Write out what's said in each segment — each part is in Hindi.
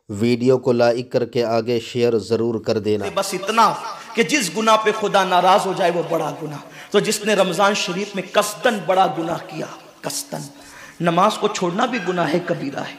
वीडियो को लाइक करके आगे शेयर ज़रूर कर देना। बस इतना कि जिस गुनाह पे खुदा नाराज हो जाए वो बड़ा गुनाह। तो जिसने रमज़ान शरीफ में कस्तन बड़ा गुनाह किया, कस्तन, नमाज को छोड़ना भी गुनाह है कबीरा है,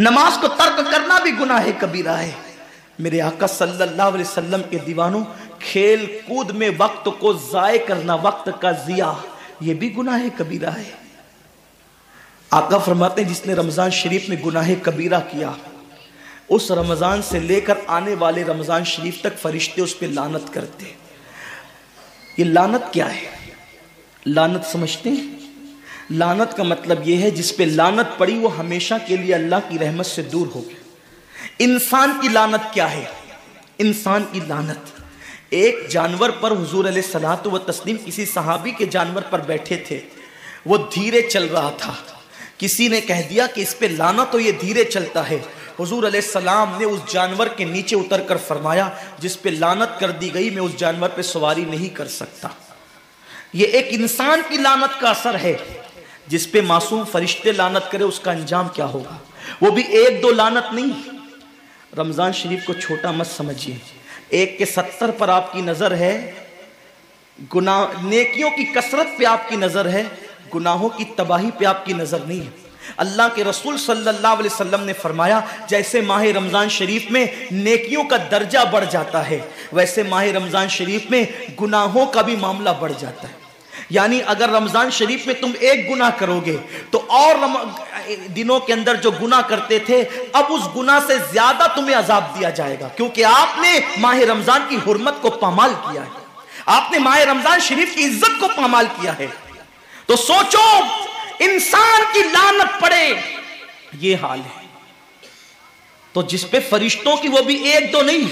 नमाज को तर्क करना भी गुनाह है कबीरा है। मेरे आका सल्लल्लाहु अलैहि वसल्लम के दीवानों, खेल कूद में वक्त को ज़ाय करना, वक्त का जिया, ये भी गुनाह है कबीरा है। आका फरमाते हैं जिसने रमज़ान शरीफ में गुनाह कबीरा किया, उस रमज़ान से लेकर आने वाले रमज़ान शरीफ तक फरिश्ते उस पर लानत करते। ये लानत क्या है? लानत समझते हैं? लानत का मतलब यह है जिस पे लानत पड़ी वो हमेशा के लिए अल्लाह की रहमत से दूर हो गया। इंसान की लानत क्या है? इंसान की लानत, एक जानवर पर हुजूर अलैहिस्सलातु व तस्लीम किसी सहाबी के जानवर पर बैठे थे, वो धीरे चल रहा था। किसी ने कह दिया कि इस पे लानत हो, ये धीरे चलता है। हुजूर अलैहिस्सलाम ने उस जानवर के नीचे उतरकर फरमाया, जिस पे लानत कर दी गई मैं उस जानवर पे सवारी नहीं कर सकता। ये एक इंसान की लानत का असर है। जिस पे मासूम फरिश्ते लानत करे उसका अंजाम क्या होगा? वो भी एक दो लानत नहीं। रमज़ान शरीफ को छोटा मत समझिए। एक के 70 पर आपकी नज़र है, गुनाह नेकियों की कसरत पे आपकी नज़र है, गुनाहों की तबाही पे आपकी नज़र नहीं है। अल्लाह के रसूल सल्लल्लाहु अलैहि वसल्लम ने फरमाया, जैसे माह रमज़ान शरीफ में नेकियों का दर्जा बढ़ जाता है, वैसे माह रमज़ान शरीफ में गुनाहों का भी मामला बढ़ जाता है। यानी अगर रमज़ान शरीफ में तुम एक गुनाह करोगे तो और दिनों के अंदर जो गुनाह करते थे, अब उस गुनाह से ज्यादा तुम्हें अजाब दिया जाएगा, क्योंकि आपने माह रमज़ान की हुर्मत को पामाल किया है, आपने माह रमज़ान शरीफ की इज्जत को पामाल किया है। तो सोचो, इंसान की लानत पड़े, ये हाल है। तो जिस पे फरिश्तों की, वो भी एक दो नहीं,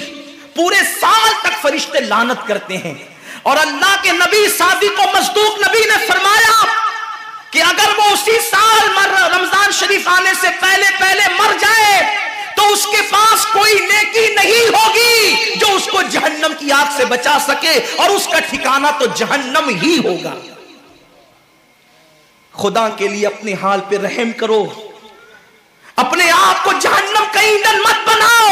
पूरे साल तक फरिश्ते लानत करते हैं। और अल्लाह के नबी सादिक व मस्दूक नबी ने फरमाया कि अगर वो उसी साल रमजान शरीफ आने से पहले पहले मर जाए तो उसके पास कोई नेकी नहीं होगी जो उसको जहन्नम की आग से बचा सके, और उसका ठिकाना तो जहन्नम ही होगा। खुदा के लिए अपने हाल पे रहम करो, अपने आप को जहन्नम का ईंधन मत बनाओ।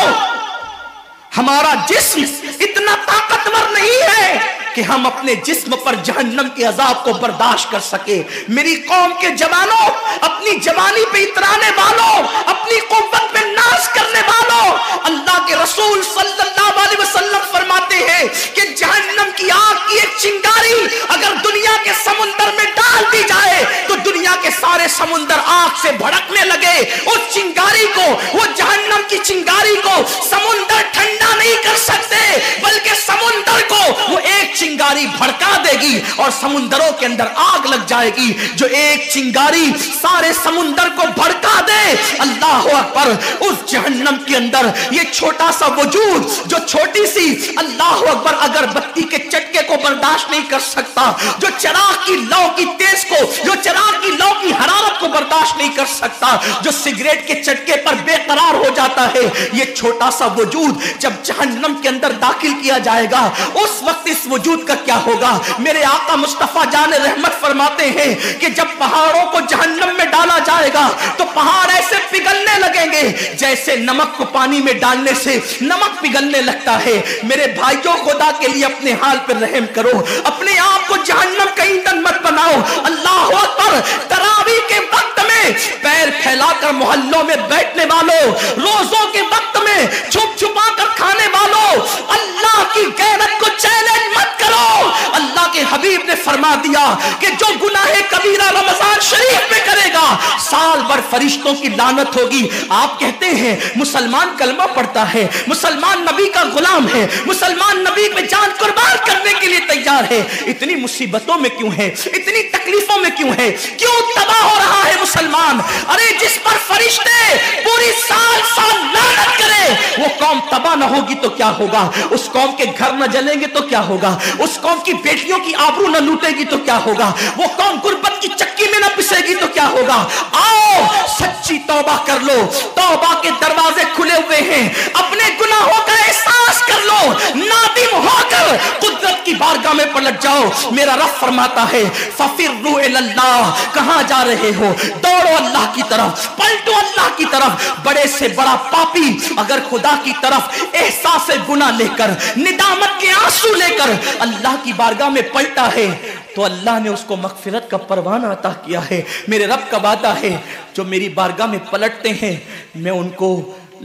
हमारा जिस्म इतना ताकतवर नहीं है कि हम अपने जिस्म पर जहन्नम के अजाब को बर्दाश्त कर सके। मेरी कौम के जवानों, अपनी जवानी पे इतराने वालों, अपनी कुव्वत पे नाश करने वालों, अल्लाह के रसूल सल्लल्लाहु अलैहि वसल्लम फरमाते हैं कि जहन्नम की आग की एक चिंगारी अगर दुनिया के समुंदर में डाल दी जाए तो दुनिया के सारे समुंदर आग से भड़कने लगे। उस चिंगारी को, वो जहन्नम की चिंगारी को समुंदर ठंडा नहीं कर सकते, बल्कि समुंदर को वो एक चिंगारी भड़का देगी और समुंदरों के अंदर आग लग जाएगी। जो एक चिंगारी सारे समुंदर को भड़का दे, अल्लाह अकबर, उस जहन्नम के अंदर ये छोटा सा वजूद, जो छोटी सी, अल्लाह अकबर, अगरबत्ती के चटके को बर्दाश्त नहीं कर सकता, जो चिराग की लौ की तेज को, जो चिराग की लौ की हरारत को बर्दाश्त नहीं कर सकता, जो सिगरेट के चटके पर बेकरार हो जाता है, ये छोटा सा वजूद जब जहन्नम के अंदर दाखिल किया जाएगा, उस वक्त इस वजूद का क्या होगा? मेरे आका मुस्तफा जान रहमत फरमाते हैं कि जब पहाड़ों को जहन्नम में डाला जाएगा तो पहाड़ ऐसे पिघलने लगेंगे जैसे नमक को पानी में डालने से नमक पिघलने लगता है। मेरे भाइयों, खुदा के लिए अपने हाल पर रहम करो, अपने आप को जहन्नम का ईंधन मत बनाओ। अल्लाह अकबर, तरावी के वक्त में पैर फैलाकर मोहल्लों में बैठने वालों, रोजों के वक्त में छुप छुपा कर खाने वालों, अल्लाह की गैरत को चैलेंज मत करो। अल्लाह के हबीब ने फरमा दिया कि जो गुनाह कबीरा रमजान शरीफ में करेगा, साल भर फरिश्तों की लानत होगी। आप कहते हैं मुसलमान कलमा पढ़ता है, मुसलमान नबी का गुलाम है, मुसलमान नबी पे जान कुर्बान करने के लिए तैयार है, इतनी मुसीबतों में क्यों है, इतनी तकलीफों में क्यों है, क्यों तबाह हो रहा है मुसलमान? अरे जिस पर फरिश्ते पूरी साल साल लानत करे, वो कौम तबाह न होगी तो क्या होगा? उस कौम के घर न जलेंगे तो क्या होगा? उस कौम की बेटियों की आबरू न लूटेगी तो क्या होगा? वो कौम गुर्बत की चक्की में न पिसेगी तो क्या होगा? आओ सच्ची तौबा कर लो, तौबा के दरवाजे खुले हुए हैं, अपने गुनाहों का एहसास कर लो, नादिम होकर कुदरत की बारगाह में पलट जाओ। मेरा रब फरमाता है फफिर्रू इलल्लाह, कहां जा रहे हो? दौड़ो अल्लाह की तरफ, पलटो अल्लाह की तरफ। बड़े से बड़ा पापी अगर खुदा की तरफ एहसास गुनाह लेकर, निदामत के आंसू लेकर अल्लाह की बारगाह में पलटा है तो अल्लाह ने उसको मगफिरत का परवाना अता किया है। मेरे रब का वादा है जो मेरी बारगाह में पलटते हैं मैं उनको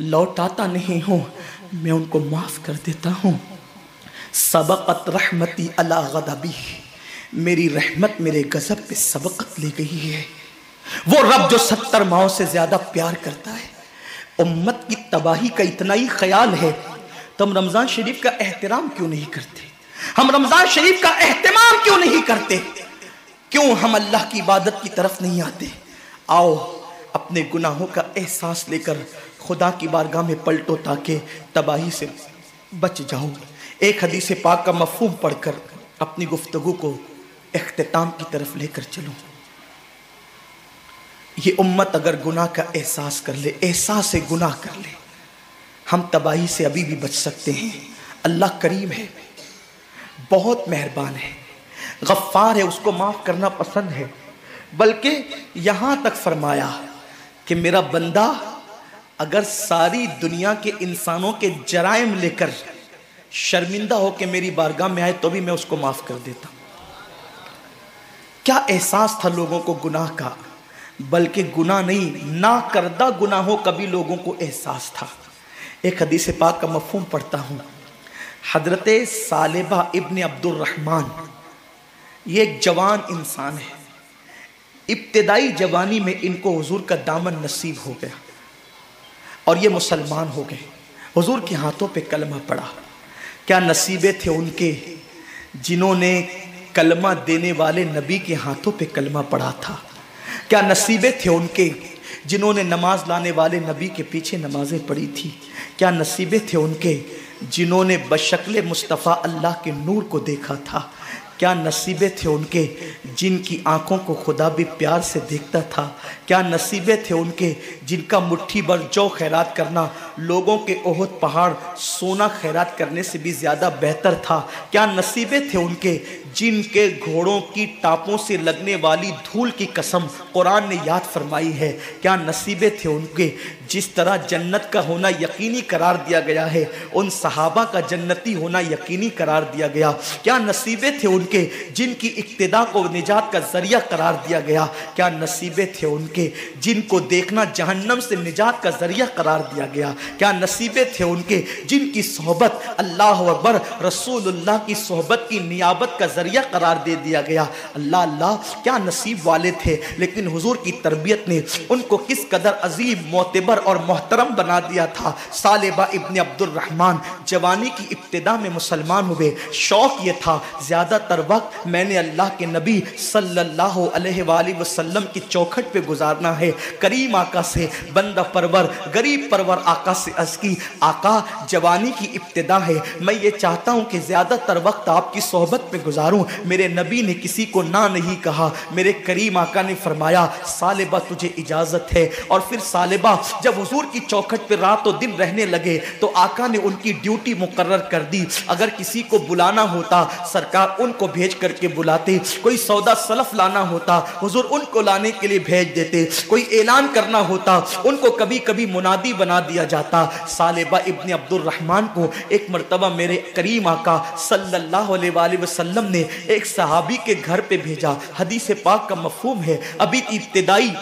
लौटाता नहीं हूं, मैं उनको माफ कर देता हूं। सबक़त रहमती अला गज़बी, मेरी रहमत मेरे गज़ब पे सबक़त ले गई है। वो रब जो 70 माओं से ज्यादा प्यार करता है, उम्मत की तबाही का इतना ही ख्याल है तो हम रमजान शरीफ का एहतराम क्यों नहीं करते? हम रमजान शरीफ का एहतमाम क्यों नहीं करते? क्यों हम अल्लाह की इबादत की तरफ नहीं आते? आओ अपने गुनाहों का एहसास लेकर खुदा की बारगाह में पलटो ताकि तबाही से बच जाओ। एक हदीस पाक का मफ़हूम पढ़कर अपनी गुफ्तगू को इख्तिताम की तरफ लेकर चलो। ये उम्मत अगर गुनाह का एहसास कर ले, एहसास से गुनाह कर ले, हम तबाही से अभी भी बच सकते हैं। अल्लाह करीम है, बहुत मेहरबान है, गफ्फार है, उसको माफ़ करना पसंद है। बल्कि यहाँ तक फरमाया कि मेरा बंदा अगर सारी दुनिया के इंसानों के जराइम लेकर शर्मिंदा हो के मेरी बारगाह में आए तो भी मैं उसको माफ़ कर देता हूँ। क्या एहसास था लोगों को गुनाह का, बल्कि गुनाह नहीं, ना करदा गुनाहों का भी लोगों को एहसास था। एक हदीस पाक का मफ़हूम पढ़ता हूँ। हजरत सालेबा इब्न अब्दुल रहमान, ये एक जवान इंसान है। इब्तिदाई जवानी में इनको हुजूर का दामन नसीब हो गया और ये मुसलमान हो गए। हुजूर के हाथों पे कलमा पड़ा। क्या नसीबे थे उनके जिन्होंने कलमा देने वाले नबी के हाथों पे कलमा पड़ा था। क्या नसीबे थे उनके जिन्होंने नमाज लाने वाले नबी के पीछे नमाजें पढ़ी थी। क्या नसीबे थे उनके जिन्होंने बशक्ल मुस्तफ़ा अल्लाह के नूर को देखा था। क्या नसीबे थे उनके जिनकी आंखों को खुदा भी प्यार से देखता था। क्या नसीबे थे उनके जिनका मुट्ठी भर जौ खैरात करना लोगों के ओहद पहाड़ सोना खैरात करने से भी ज़्यादा बेहतर था। क्या नसीबे थे उनके जिनके घोड़ों की टापों से लगने वाली धूल की कसम कुरान ने याद फरमाई है। क्या नसीबे थे उनके जिस तरह जन्नत का होना यकीनी करार दिया गया है, उन सहाबा का जन्नती होना यकीनी करार दिया गया। क्या नसीबे थे उनके जिनकी इक्तिदा को निजात का जरिया करार दिया गया। क्या नसीबे थे उनके जिनको देखना जहन्नम से निजात का जरिया करार दिया गया। क्या नसीबे थे उनके जिनकी सोहबत अल्लाह अकबर रसूलुल्लाह की सोहबत की नियाबत का जरिया करार दे दिया गया। अल्लाह अल्लाह क्या नसीब वाले थे। लेकिन हुजूर की तरबियत ने उनको किस कदर अजीम मोतबर और मोहतरम बना दिया था। सालेबा इब्न अब्दुल रहमान जवानी की इब्तिदा में मुसलमान हुए। शौक ये था ज़्यादातर वक्त मैंने अल्लाह के नबी सल्लल्लाहु अलैहि वसल्लम की चौखट पे गुजारना है। करीम आका से बंदा परवर गरीब परवर आका से अर्ज़ की, आका जवानी की इब्तिदा है, मैं ये चाहता हूँ कि ज़्यादातर वक्त आपकी सोहबत में गुजारूँ। मेरे नबी ने किसी को ना नहीं कहा। मेरे करीम आका ने फरमाया सालेबा तुझे इजाज़त है। और फिर सालेबा जब हुजूर की चौखट पे रात और दिन रहने लगे तो आका ने उनकी ड्यूटी मुकर्रर कर दी। अगर किसी को बुलाना होता सरकार उनको भेज करके बुलाते, कोई सौदा सलफ लाना होता हुजूर उनको लाने के लिए भेज देते, कोई ऐलान करना होता उनको कभी कभी मुनादी बना दिया जाता। सालेबा इब्न अब्दुल रहमान को एक मरतबा मेरे करीम आका सल्लल्लाहु अलैहि वसल्लम ने एक सहाबी के घर पे भेजा। हदीस पाक का मफहूम है अभी इब्तिदाई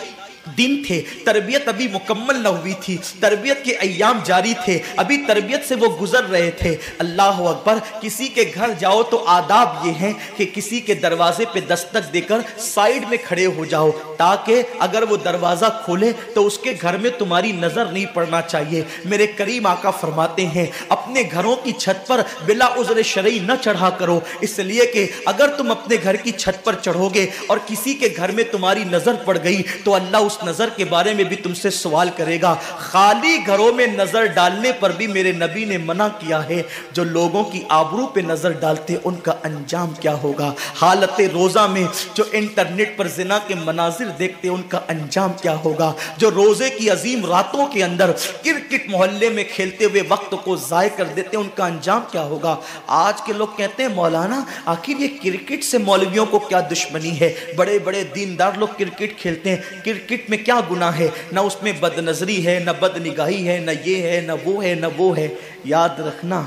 दिन थे, तरबियत अभी मुकम्मल न हुई थी, तरबियत के अय्याम जारी थे, अभी तरबियत से वो गुजर रहे थे। अल्लाह अकबर, किसी के घर जाओ तो आदाब ये हैं कि किसी के दरवाजे पे दस्तक देकर साइड में खड़े हो जाओ ताकि अगर वो दरवाज़ा खोले तो उसके घर में तुम्हारी नज़र नहीं पड़ना चाहिए। मेरे करीम आका फरमाते हैं अपने घरों की छत पर बिला उज़्र शरई न चढ़ा करो, इसलिए कि अगर तुम अपने घर की छत पर चढ़ोगे और किसी के घर में तुम्हारी नज़र पड़ गई तो अल्लाह उस नजर के बारे में भी तुमसे सवाल करेगा। खाली घरों में नजर डालने पर भी मेरे नबी ने मना किया है। जो लोगों की आबरू पे नजर डालते उनका अंजाम क्या होगा। हालत रोजा में जो इंटरनेट पर जिना के मनाजिर देखते उनका अंजाम क्या होगा। जो रोजे की अजीम रातों के अंदर क्रिकेट मोहल्ले में खेलते हुए वक्त को जाय कर देते उनका अंजाम क्या होगा। आज के लोग कहते हैं मौलाना आखिर ये क्रिकेट से मौलवियों को क्या दुश्मनी है। बड़े बड़े दीनदार लोग क्रिकेट खेलते हैं, क्रिकेट में क्या गुनाह है। ना उसमें बदनजरी है, ना बदनिगाही है, ना ये है, ना वो है, ना वो है। याद रखना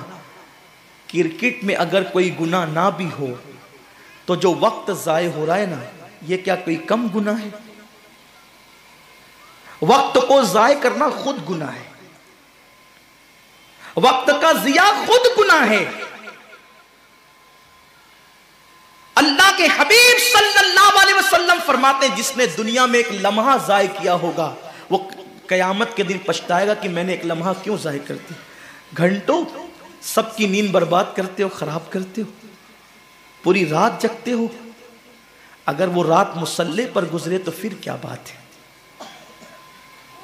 क्रिकेट में अगर कोई गुनाह ना भी हो तो जो वक्त जाय हो रहा है ना ये क्या कोई कम गुनाह है। वक्त को जाय करना खुद गुनाह है, वक्त का जिया खुद गुनाह है। अल्लाह के हबीब सल्लल्लाहु अलैहि वसल्लम फरमाते हैं जिसने दुनिया में एक लम्हा जाय किया होगा वो कयामत के दिन पछताएगा कि मैंने एक लम्हा क्यों जाय कर दिया। घंटों सबकी नींद बर्बाद करते हो, खराब करते हो, पूरी रात जगते हो। अगर वो रात मुसल्ले पर गुजरे तो फिर क्या बात है।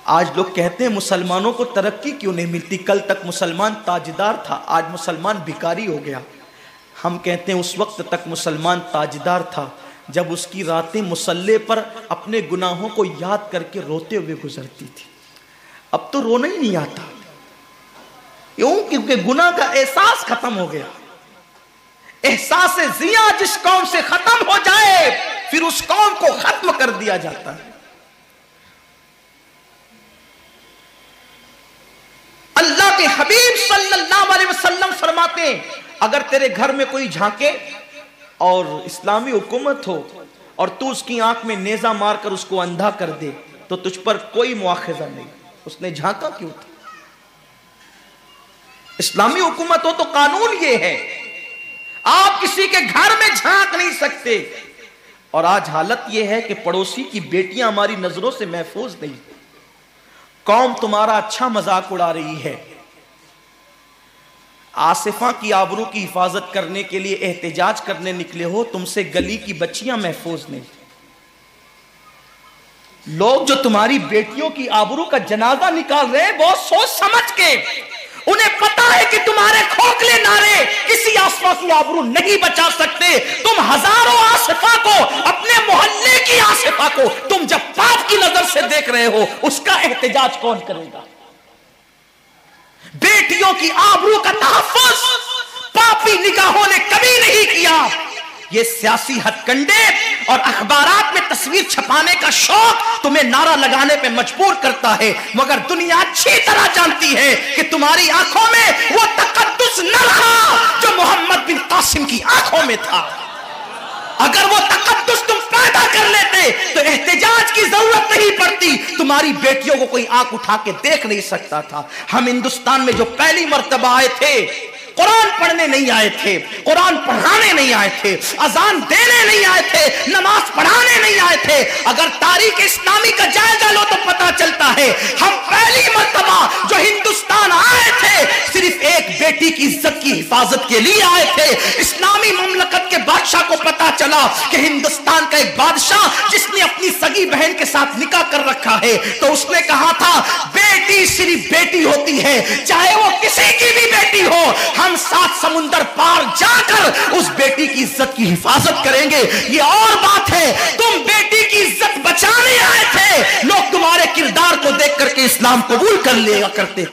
आज लोग कहते हैं मुसलमानों को तरक्की क्यों नहीं मिलती। कल तक मुसलमान ताजदार था, आज मुसलमान भिखारी हो गया। हम कहते हैं उस वक्त तक मुसलमान ताजदार था जब उसकी रातें मुसल्ले पर अपने गुनाहों को याद करके रोते हुए गुजरती थी। अब तो रोना ही नहीं आता, क्यों? क्योंकि गुनाह का एहसास खत्म हो गया। एहसास जिया जिस कौम से खत्म हो जाए फिर उस कौम को खत्म कर दिया जाता है। अल्लाह के हबीब सल्लल्लाहु अलैहि वसल्लम फरमाते हैं अगर तेरे घर में कोई झांके और इस्लामी हुकूमत हो और तू उसकी आंख में नेजा मारकर उसको अंधा कर दे तो तुझ पर कोई मुआखजा नहीं। उसने झांका क्यों था? इस्लामी हुकूमत हो तो कानून ये है आप किसी के घर में झांक नहीं सकते। और आज हालत ये है कि पड़ोसी की बेटियां हमारी नजरों से महफूज नहीं। कौम तुम्हारा अच्छा मजाक उड़ा रही है। आसिफा की आबरू की हिफाजत करने के लिए एहतजाज करने निकले हो, तुमसे गली की बच्चियां महफूज नहीं। लोग जो तुम्हारी बेटियों की आबरू का जनाजा निकाल रहे हैं बहुत सोच समझ के, उन्हें पता है कि तुम्हारे खोखले नारे किसी आसिफा की आबरू नहीं बचा सकते। तुम हजारों आसिफा को, अपने मोहल्ले की आसिफा को तुम जब पाप की नजर से देख रहे हो उसका एहतजाज कौन करेगा। बेटियों की आबरू का तहफ्फुज पापी निगाहों ने कभी नहीं किया। ये सियासी हथकंडे और अखबारात में तस्वीर छपाने का शौक तुम्हें नारा लगाने पे मजबूर करता है, मगर दुनिया अच्छी तरह जानती है कि तुम्हारी आंखों में वो तकद्दुस न रहा जो मोहम्मद बिन कासिम की आंखों में था। अगर वो तकद्दुस तुम पैदा कर लेते तो एहतजाज की जरूरत नहीं पड़ती। तुम्हारी बेटियों को कोई आंख उठा के देख नहीं सकता था। हम हिंदुस्तान में जो पहली मर्तबा आए थे कुरान पढ़ने नहीं आए थे, कुरान पढ़ाने नहीं आए थे, अजान देने नहीं आए थे, नमाज पढ़ाने नहीं आए थे। अगर तारीख इस्लामी का जायजा लो तो पता चलता है हम पहली मर्तबा जो हिंदुस्तान आए थे सिर्फ एक बेटी की इज्जत की हिफाजत के लिए आए थे। इस्लामी ममलकत के बादशाह को पता चला कि हिंदुस्तान का एक बादशाह जिसने अपनी सगी बहन के साथ निकाह कर रखा है तो उसने कहा था बेटी सिर्फ बेटी होती है, चाहे वो किसी की भी बेटी हो। हम 7 समुंदर पार जाकर उस बेटी की इज्जत की हिफाजत करेंगे। ये और बात है, तुम बेटी की इज्जत बचाने आए थे, लोग तुम्हारे किरदार को देख करके इस्लाम कबूल कर लिया करते थे।